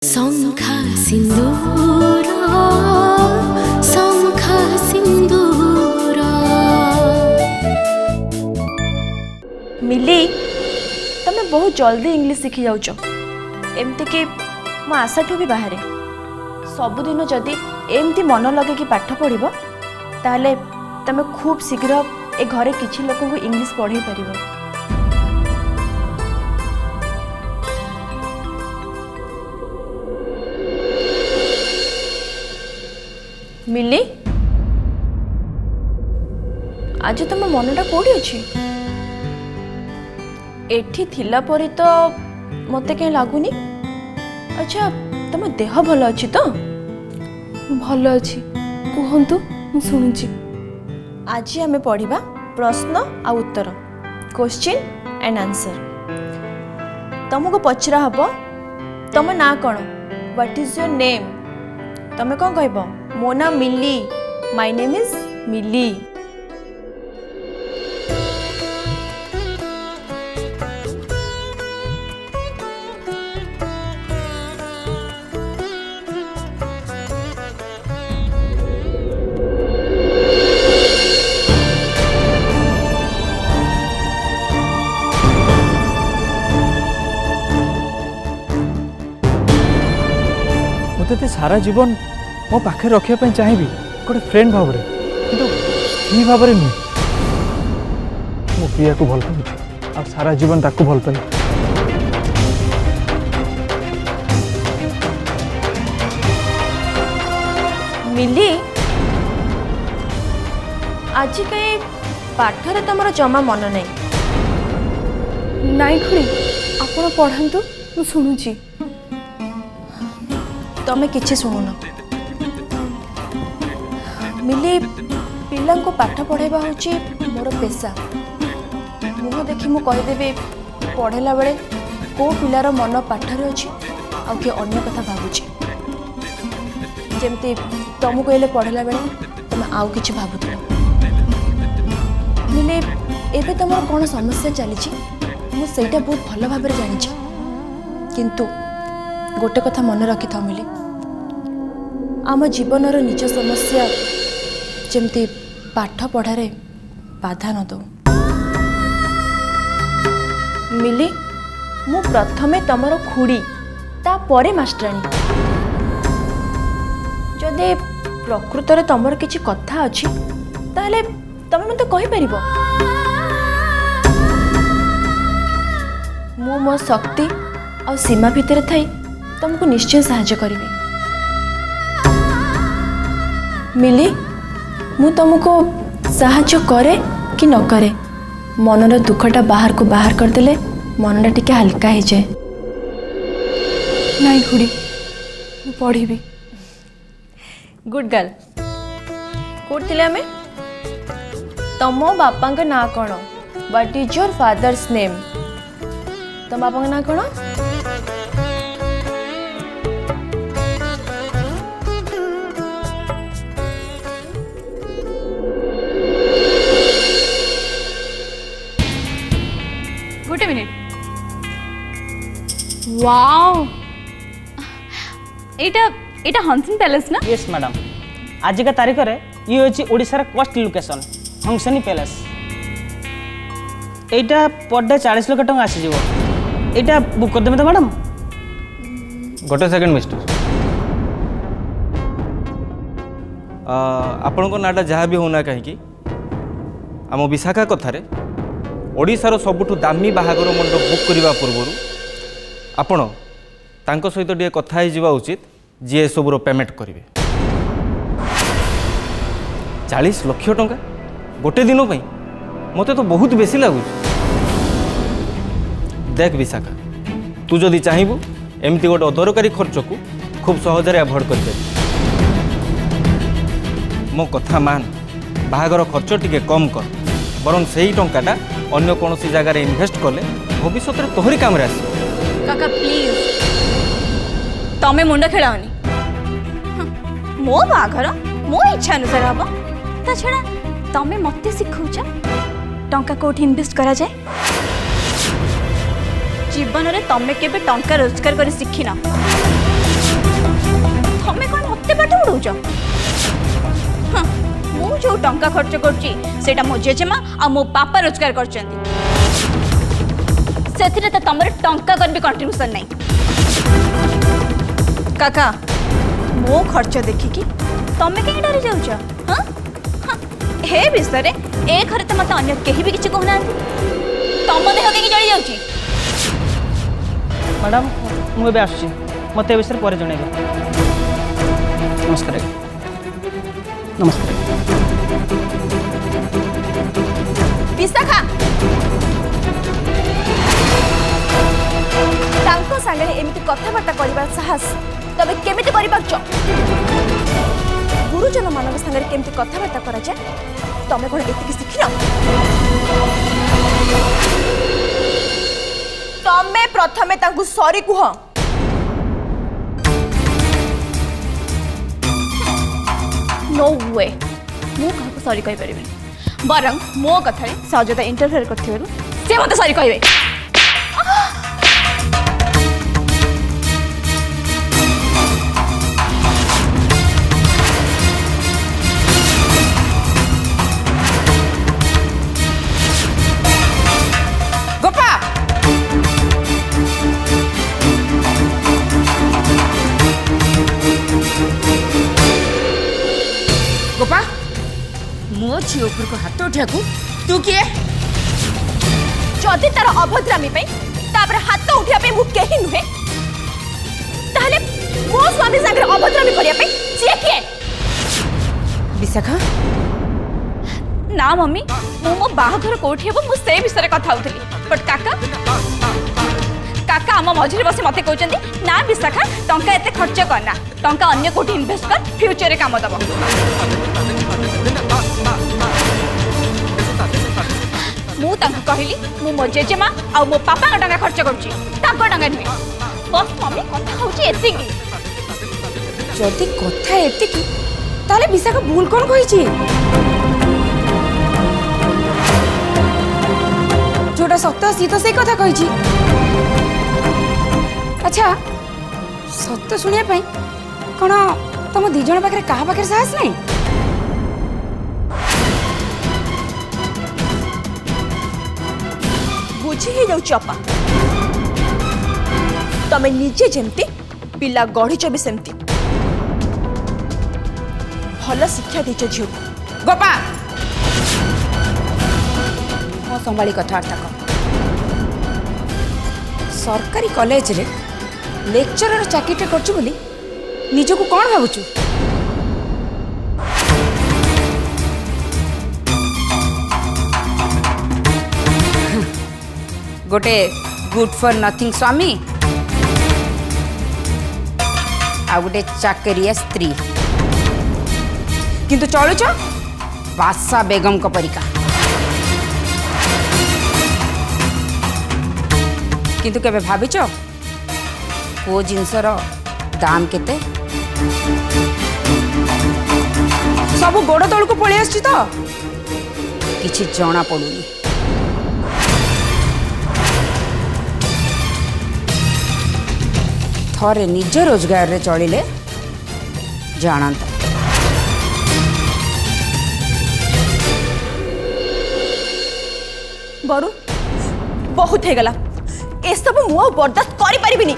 शंखा सिंदूर शंखा सिंदूर। मिली तमे बहुत जल्दी इंग्लिश सीखी जाऊच एमती कि मो आशाठू भी बाहर सबुदिन जदि एमती मन लगे कि पाठ पढ़ब ताहले तमे खूब शीघ्र ए घरे किछि लोक को इंग्लिश पढ़े पारिबो। मिली आज तुम मनटा कौटी अच्छी एठी थिला परी तो मते कहीं लगुनी। अच्छा तुम देह भल अच्छी तो? भल अच्छी कहतु मु शुणुची। आज आम पढ़ा प्रश्न आ उत्तर क्वेश्चन एंड आंसर। तुमको पचरा हम तुम ना कौन व्हाट इज योर नेम तुम कौन कह मो ना मिली माय नेम इज मिली। मत सारा जीवन मो पाखे रखापी चाहिए गोटे फ्रेंड भाव में कि स्त्री भाव में नुहे। मो प्रिया को भल पाऊँ आ सारा जीवन ताकू भल पाई। मिली आज कहीं पाठरे तुम जमा मन नहीं? नाई खुड़ी आपण पढ़ातु मु शुणुची। तमें किसी शुणुन मिली पिला को पाठ पढ़ाइबा होची मोर पेशा। मुह देखी मु कहीदेवी पढ़ेला बेले को पिलार मन पाठरे अच्छी आ किए अन्य कथा भावुची। जमती तुमको कहले पढ़ेला बेले तुम आउ किछि भाबुथिल। मिली एबे तुमर कौन समस्या चली मु सेटा बहुत भल भाव जानी किंतु गोटे कथा मन रखि था मिली आम जीवनर निज समस्या जमती पाठ पढ़ारे बाधा न दो। मिली मु प्रथमे तमर खुड़ी तापरे मास्टराणी जदि प्रकृत रे तमर किछि कथा अछि ताहले तमे मते कहि परिबो। मु मो शक्ति और सीमा भितर थाई तुमको निश्चय सहायता करिबी। मिली मु तुमको सहायता करे कि न करे मनर दुखटा बाहर को बाहर करदेले मनटा टिके हल्का हो जाए। नाई खुड़ी मु पढ़ी। गुड गर्ल कोड थिले हमें तम बापा का ना कौन what is your father's name तम बापा का ना कौन? गोटे मिनिट वाओ एटा एटा हंसिन पैलेस ना? यस मैडम आज का तारीख रे ये होची ओडिसा कॉस्ट लोकेशन हंसनी पैलेस। एटा पर डे 40 लाख टका आसी जीवो। एटा बुक कर देबे तो मैडम? गोटे सेकेंड मिस्टर आपण को नाटा जहाँ भी होना कहीं आम विशाखा कथार ओडिशार सबुठु दामी बाहागर मंडप बुक करने पूर्व आपण तांको सहित टे कथा हो उचित जी सबूर पेमेंट करेंगे। 40 लाख टंका गोटे दिन मते तो बहुत बेसी लगुच। देख विशाखा तू जदि चाहबू एमती गोटे अदरकारी खर्च को खूब सहजरे अभॉइड कर मो कथा मान बाहागर खर्च टिके कम कर बरं सही टंकाटा अन्य कौन सी जगह इन्वेस्ट कले भविष्य में तोहरी काम रे आसी। काका प्लीज तमे मुंड खेलाओनी मो बाघर मो इच्छा अनुसार हम ता छड़ा तमे मते सिखौछ टंका कोठी इन्वेस्ट करा जाए। जीवन में तमें केबे टंका रोजगार कर शिखिना कौच मु जो टंका खर्च करची सेटा मो जेजेमा आ मो बापा रोजगार करचंदी सेथिरे त तमर टंका कर भी कंट्रीब्यूशन नहीं काका मो खर्च देखिकी तमे कहीं डरी जाउछ हां हे विषय रे ए घरे त मत अन्य केही भी किछ कहना तम देह के जळी जाउची मैडम मुझे आसुच्छी मत विषय पर जनइबे नमस्कार नमस्कार विशाखा तांको सांगे एमिति कथाबार्ता करिबार साहस तबे केमिति करि पाछो गुरुजन मानव संगे केमिति कथाबार्ता करा जाय तमे कोन एतिकी सिखिनो तमे प्रथमे तांकु सॉरी कुह नो वे मु काहको सॉरी कहि परिबे बरं मो कथा सहजता इंटरफेयर करथिबेरु से मते सॉरी कहबे गोपा गोपा मो झील को हाथ उठाकू तू किए जदि तार अभद्रामी पे तापर हाथ उठिया पे मु केही नुहे ताहले मो स्वामी संगे अभद्रामी करिया पे जे किए विशाखा ना मम्मी मो मो बाहाघर कोठी हेबो मु से विषय कथा होतली बट काका काका आम मझिरे बसी मते कहउचंदी ना विशाखा टंका एते खर्च करना टंका अन्य कोठी इन्वेस्ट कर फ्यूचर रे काम दबो मु तांका कहली मु मो जेजेमा आ मो पापा का टंका खर्च करूची ताको टंका नुहे बस मम्मी कथा होची एतिकी जदि कथा एतिकी ताले विशाखा भूल कोन कहिची जोटा सत्य सी तो से कथा कहिची अच्छा सत्य सुनिया पई कोन तुम दी जण पाखरे कहा पाखरे साहस नहीं बुझी ही जाउची अपा तमे निजे जेमती पिला गढ़ीच भी सेमती भल शिक्षा दीच झील गोपा मो संभाली कथबार्ता कर सरकारी कॉलेज रे लेक्चरर चाकरी करछु बोली निजको कौन भावुछु गोटे गुड फॉर नथिंग स्वामी आ गोटे चाकरिया स्त्री किंतु चलुच बादशाह बेगम को परिका किंतु केबे भाबिच को जिनसर दाम केते सब गोड़ तल को पळि आछि तो किछि जणा पडुनी थरे निज रोजगार रे चलिले जानता बरुण बहुत हो गला ए सब मु बर्दाश्त करि परिबिनी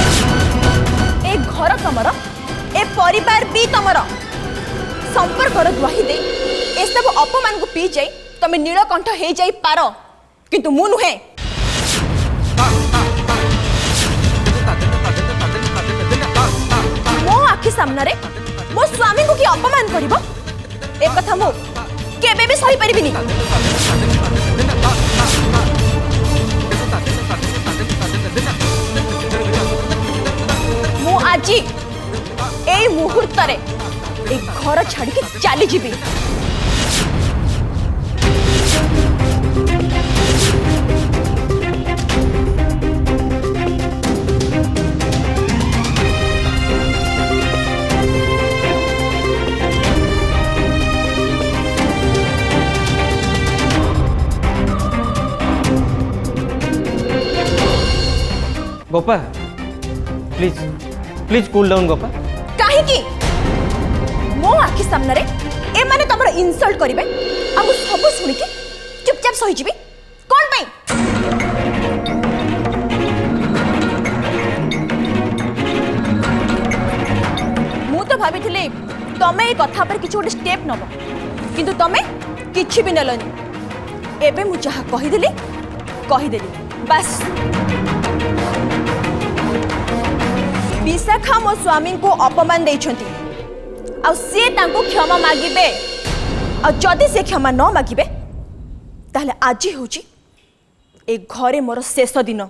ए घर तमर ए परिवार भी तमर संपर्क दुआही दे ए सब अपमान को पी जाई तमे नीलकंठ हे जाई पारो किंतु मु नुहे मो आखि सामने रे मो स्वामी को कि अपमान करिवो ए कथा मो केबे भी सही परिबिनी मु आजी ए मुहूर्त रे ए घर छाड़ी के चली GB Gopa please please cool down Gopa. कहीं मो आखि सामने ए माने तमर इनसल्ट करिवे आ मु सब सुनि के चुपचाप सही जीवी कोन पई? मु तो भाभी थिले तमे ए कथा पर किछ गोटे स्टेप नबो किंतु तमे किछि भी नलनी। एबे मु जहा कहि देली बस। विशाखा मो स्वामी को अपमान देइछंती आ से तांको क्षमा मागिबे आ जदि से क्षमा न मागिबे ताहले आज होची ए घरे मोर शेष दिन।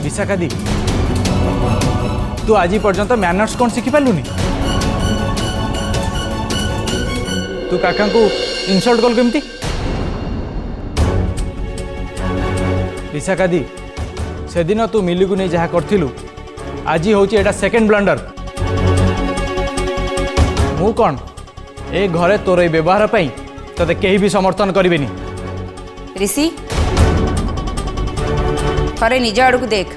विशाखा दी तू आज पर्यंत मैनर्स कौन शिखि पालुनी? तू काका को इनसल्ट कल केमती? विशाखा दी से दिन तू मिली को नहीं जहाँ करथिलु आज हूँ एटा सेकेंड ब्लंडर। मु कौन ए घरे तोर ए व्यवहार पाई तते केही भी समर्थन करिवेनी। ऋषि थरे निज आड़ को देख,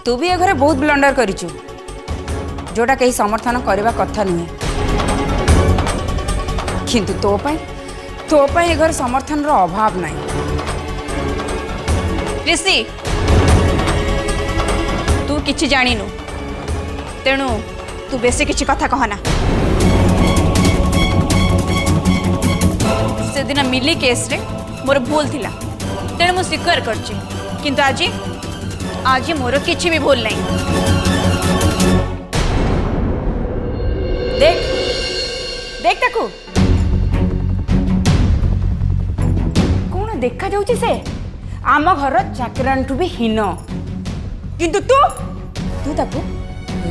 तू भी ए घरे बहुत ब्लंडर करिचु जोटा कहीं समर्थन करवा कथा नुहे, किंतु तो पाई ए घर समर्थन रो अभाव नहीं। ऋषि तू किछि जानिनु तेणु तू बेसी किछि कथा कहना। से दिन मिली केस रे मोर भूल थिला तेणु मु स्वीकार करछि, किंतु आज मोर किछि भी भूल नहीं। देख देख ताकू कौन देखा जाउची से आम घर चाकरांठू भी हीन, किंतु तू ताकू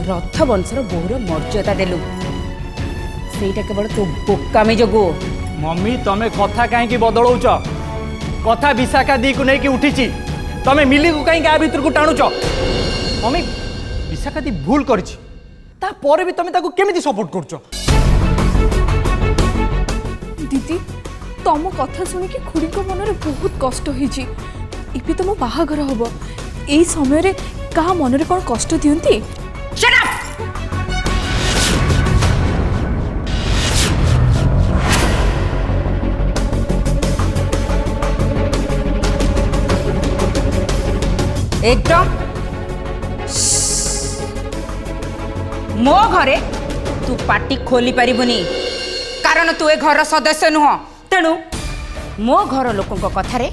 रथ वंशर बोहर मर्यादा देलु सेटा केवल तू बोकामी जोगु। मम्मी तमें कथा कहीं बदलौच? कथा विशाखा दी को नहीं उठी तमें मिली को कहीं आ भीतर को टाणुच? मम्मी विशाखा दी भूल करिछि तापर भी तमें ताको केमिति सपोर्ट करछ? दीदी तुम कथा शुणिकी खुड़ी को मन में बहुत कष्ट होइछि। इबे तुम बाहागर हब एई समय रे का मन रे कोन कष्ट दियंती? Shut up! एकदम मो घरे तू पाटी खोली पारिबुनी, कारण तू ए घर सदस्य नुह। तेणु मो घर लोकों कथा रे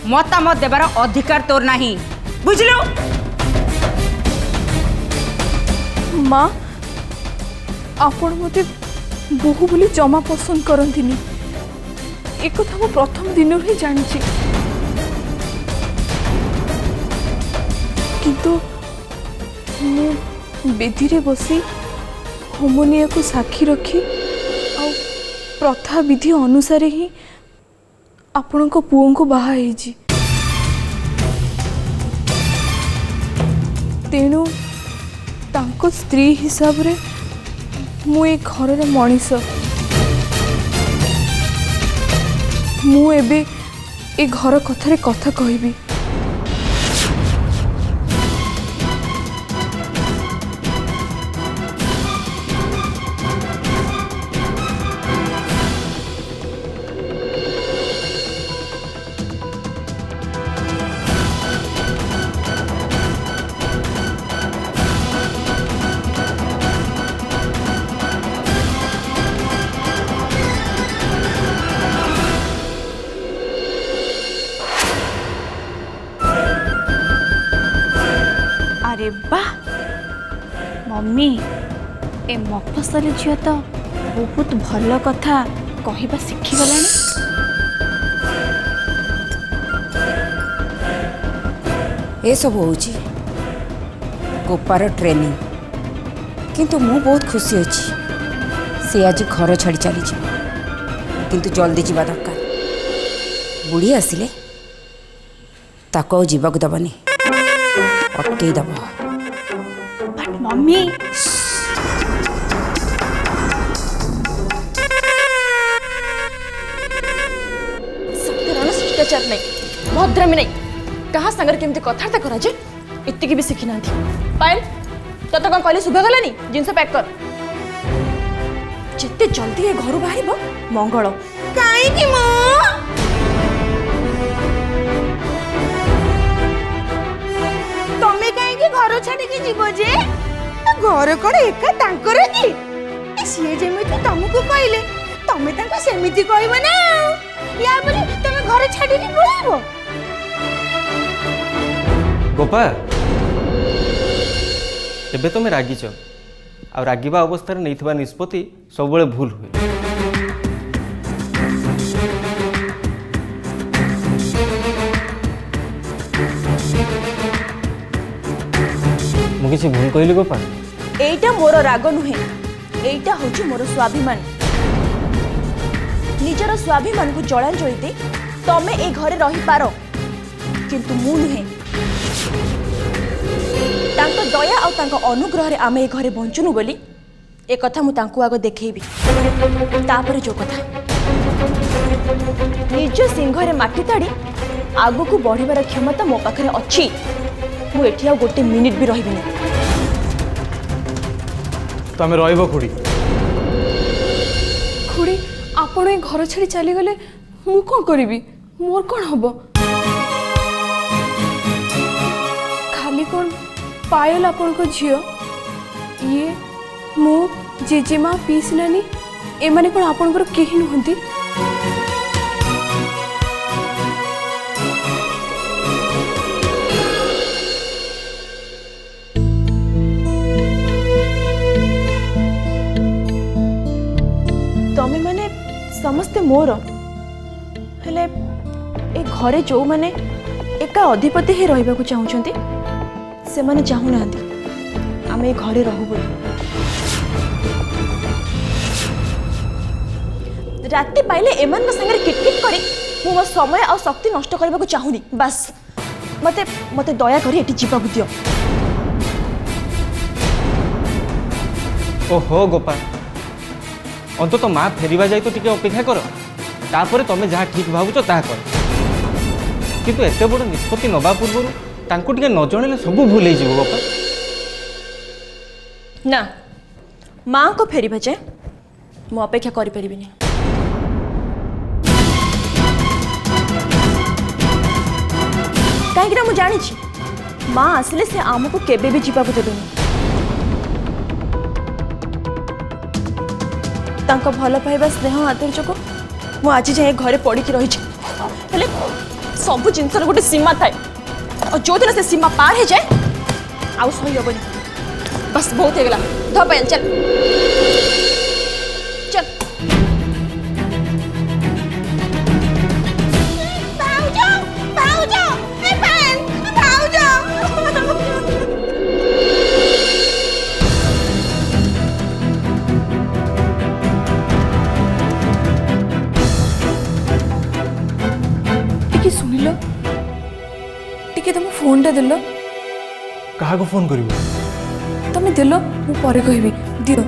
मतामत देवार अधिकार तोर नहीं, बुझलु? माँ आपण मते बहु बोली जमा पसंद करंतिनी, एक कथा मु प्रथम दिन ही जानी, किंतु मु बेदी रे बसी होमोनिया को साक्षी रखी आ प्रथा विधि अनुसार ही आपण को पुओं को बाहा हेजी। तेणु तांको स्त्री हिसाब रे मु ए घर रे मनीष, मु एबे ए घर कथारे कथा कहबी। अरे वाह मम्मी ए मफसली झील तो बहुत भल कथा कहवा शिखिगला ए सब होची गोपार ट्रेनिंग किंतु मु बहुत खुशी अच्छी से आज घर छाड़ी चली किंतु जल्दी जावा दरकार बुढ़ी आसिले ताको आ जीवाक दबनी अटकई दब बट मम्मी सत्यनारायण शिष्टाचार नहीं भद्रामी नहीं कहा सागर केमती कथबार्ता कराजे एतिकी भी शिखी ना पायल तत कौन कहले शुभगलानी जिनस पैक कर जिते जल्दी ए घर बाहर मंगल कहीं तमे कहीं घर छाड़ी जीव जे घर कौन एका तांकर कि सी जमी तुमको कहले तमे सेमती कहब ना या बोले तमे घर छाड़ी पड़ब गोपा एबे तुम रागिच आ रागिबा अवस्था नहीं निष्पत्ति सब भूल हुए मुझे भूल कहली गोपा एटा मोर राग नुहे एटा होची मोर स्वाभिमान निजर स्वाभिमान को जलांजलि दे तमे ए घरे रही पारो किंतु मु नुहे तांको दया और तांको अनुग्रह रे आमे ए घरे बंचुनु बोली ए कथा मु तांको आगो देखैबी तापर जो कथा निज सिंह रे माटी ताड़ी आगो को बढ़िबार क्षमता मो पाखरे अछि मु एठी आ गोटे मिनिट भी रहिबिनी तमें रहिबो खुड़ी खुड़ी आपण ए घर छाड़ी चली गले मु कौन करी मोर कौन हम खाली कौन पायल आपण को झियो ये मो जेजेमा पीस नानी एमाने कौन आपणकर केही नुहंती तमे माने समस्ते मोर हेले ए घरे जो माने एका अधिपति ही रहिबा को चाहुचंती से माने चाहू नांती आमे ए घरे रहू बोली राति पाइले एमान संगे किटकिट करी मु मो समय और शक्ति नष्ट करबा को चाहुनी बस मते मते दया करी एटी जीवा दियो ओहो गोपाल अंत तो माँ फेरवा जाए तो टिके अपेक्षा कर तापर तुम जहाँ ठीक भावुच ता कर किंतु एत बड़ निष्पत्ति नवा पूर्व तांको टिके न जणेले सब भूल हो गोपाल ना माँ को फेरवा जाए मु अपेक्षा करि परिबिनी कहीं मु जानी माँ आसिले से आमको केबे भी जीवा देवेनी तांको भल पाइबा स्नेह आदर जो मु आज जाए घरे पड़ी रही सब जिनस गोटे सीमा थाए और जो दिन से सीमा पार हो जाए आउ सही हेनी बस बहुत हो गला ध पायल चल चल शुणिल टिके तुम फोन टा दिल कहा को फोन करिवो तुम दिल मु पर कहबी दियो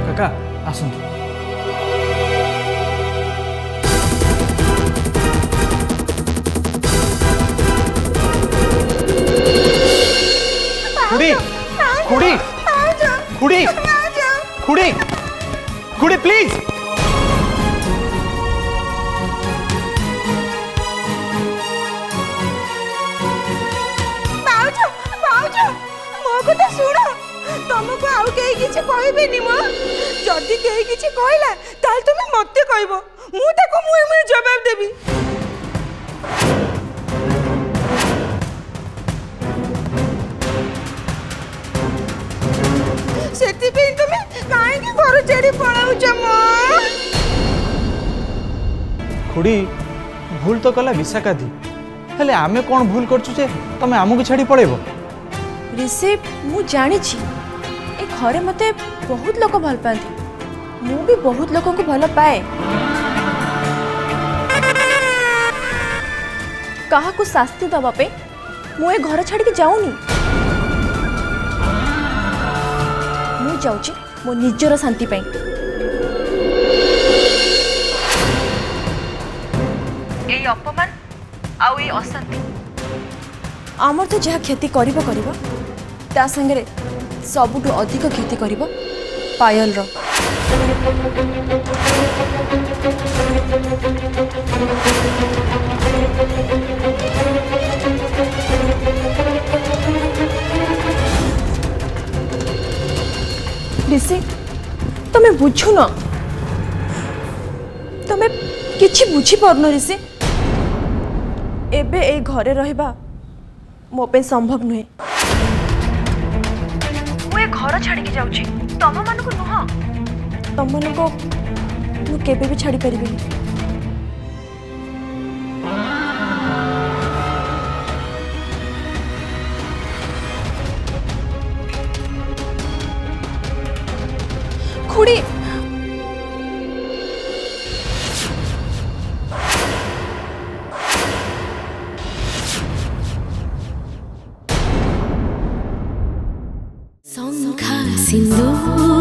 काका आसंतु खुड़ी खुड़ी खुड़ी खुड़ी खुड़ी प्लीज शुण तुमको आउ कहीं किसी कहबेनी मो जदि कहीं किसी कहला ताल तुम मत कहब मु जवाब देबी छाड़ी पलाउछ मो खुड़ी भूल तो कला विशाखा दी हेले आमे कौन भूल करछु जे तमे आमु छाड़ी पळेबो ऋषि मु जानी ए घरे मते बहुत लोक भल पाती मु भी बहुत लोक को भल पाए कहा को शास्ति दबा पे मु ए घर छाड़ के जाऊनी मु जाऊची मो निजर शांति पाई ए अपमान आउ ए अशांति आमर तो जहाँ क्षति करिबो करिबो ता संगे सबुठु अधिक क्षति करिबो पायल रो ऋषि तमे बुझु न तमे किछि बुझी पारन ऋषि एबे ए घरे रहिबा मो पे संभव नुहे मु ए घर छाड़ी के जाउची तम मान को नुह तम मान को मु केबे भी छाड़ी परिबिनी खुड़ी शंखा सिंदूर